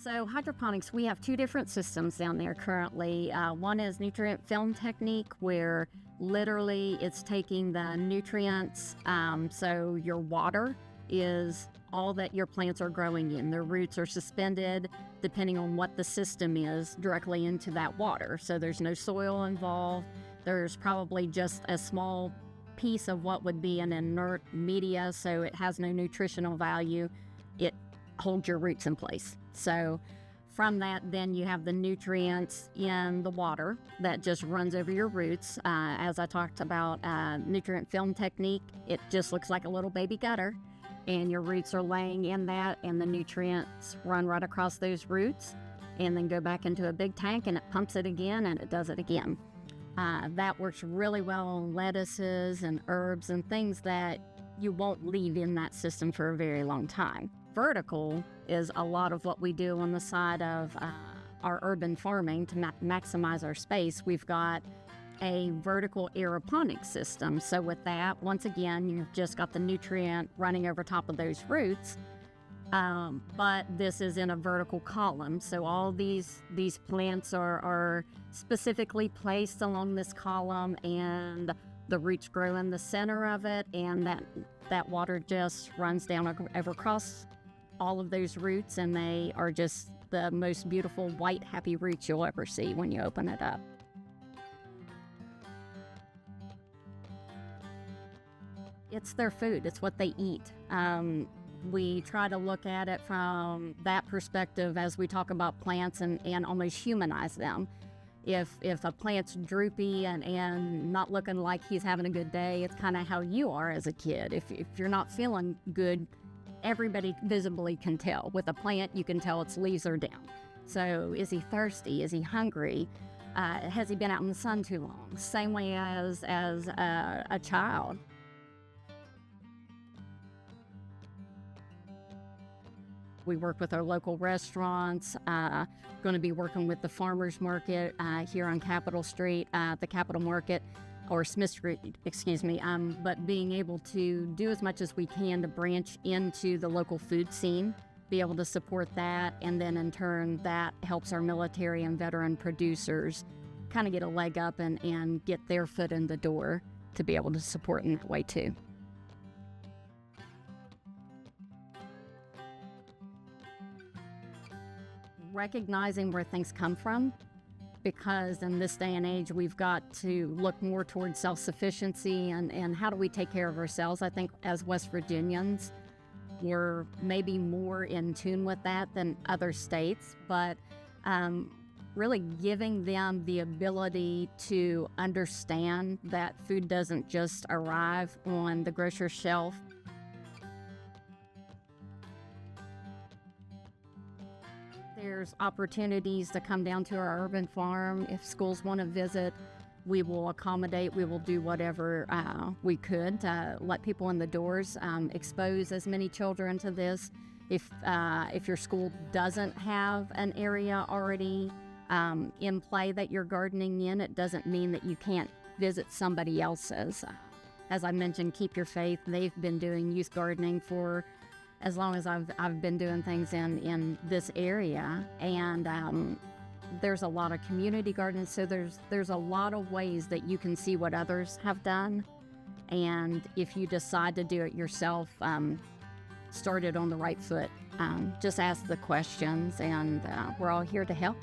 So hydroponics, we have two different systems down there currently. One is nutrient film technique, where literally it's taking the nutrients, so your water is all that your plants are growing in. Their roots are suspended, depending on what the system is, directly into that water. So there's no soil involved. There's probably just a small piece of what would be an inert media, so it has no nutritional value. It holds your roots in place. So from that, then you have the nutrients in the water that just runs over your roots. As I talked about, nutrient film technique, it just looks like a little baby gutter, and your roots are laying in that, and the nutrients run right across those roots and then go back into a big tank, and it pumps it again, and it does it again. That works really well on lettuces and herbs and things that you won't leave in that system for a very long time. Vertical is a lot of what we do on the side of our urban farming to maximize our space. We've got a vertical aeroponic system. So with that, once again, you've just got the nutrient running over top of those roots, but this is in a vertical column. So all these plants are specifically placed along this column, and the roots grow in the center of it, and that water just runs down over across all of those roots, and they are just the most beautiful white happy roots you'll ever see when you open it up. It's their food. It's what they eat. We try to look at it from that perspective as we talk about plants and almost humanize them. If a plant's droopy and not looking like he's having a good day, it's kind of how you are as a kid. If you're not feeling good, everybody visibly can tell. With a plant, you can tell its leaves are down. So is he thirsty? Is he hungry? Has he been out in the sun too long? Same way as a child. We work with our local restaurants, going to be working with the farmers market here on Capitol Street, the Capitol Market, or Smith Street, excuse me, but being able to do as much as we can to branch into the local food scene, be able to support that, and then in turn that helps our military and veteran producers kind of get a leg up and get their foot in the door to be able to support in that way too. Recognizing where things come from, because in this day and age we've got to look more towards self-sufficiency and how do we take care of ourselves. I think as West Virginians we're maybe more in tune with that than other states, but really giving them the ability to understand that food doesn't just arrive on the grocer's shelf. There's opportunities to come down to our urban farm. If schools want to visit, we will accommodate. We will do whatever we could to let people in the doors, expose as many children to this. If your school doesn't have an area already in play that you're gardening in, it doesn't mean that you can't visit somebody else's. As I mentioned, Keep Your Faith, they've been doing youth gardening for as long as I've been doing things in this area, and there's a lot of community gardens, so there's a lot of ways that you can see what others have done, and if you decide to do it yourself, start it on the right foot. Just ask the questions, and we're all here to help.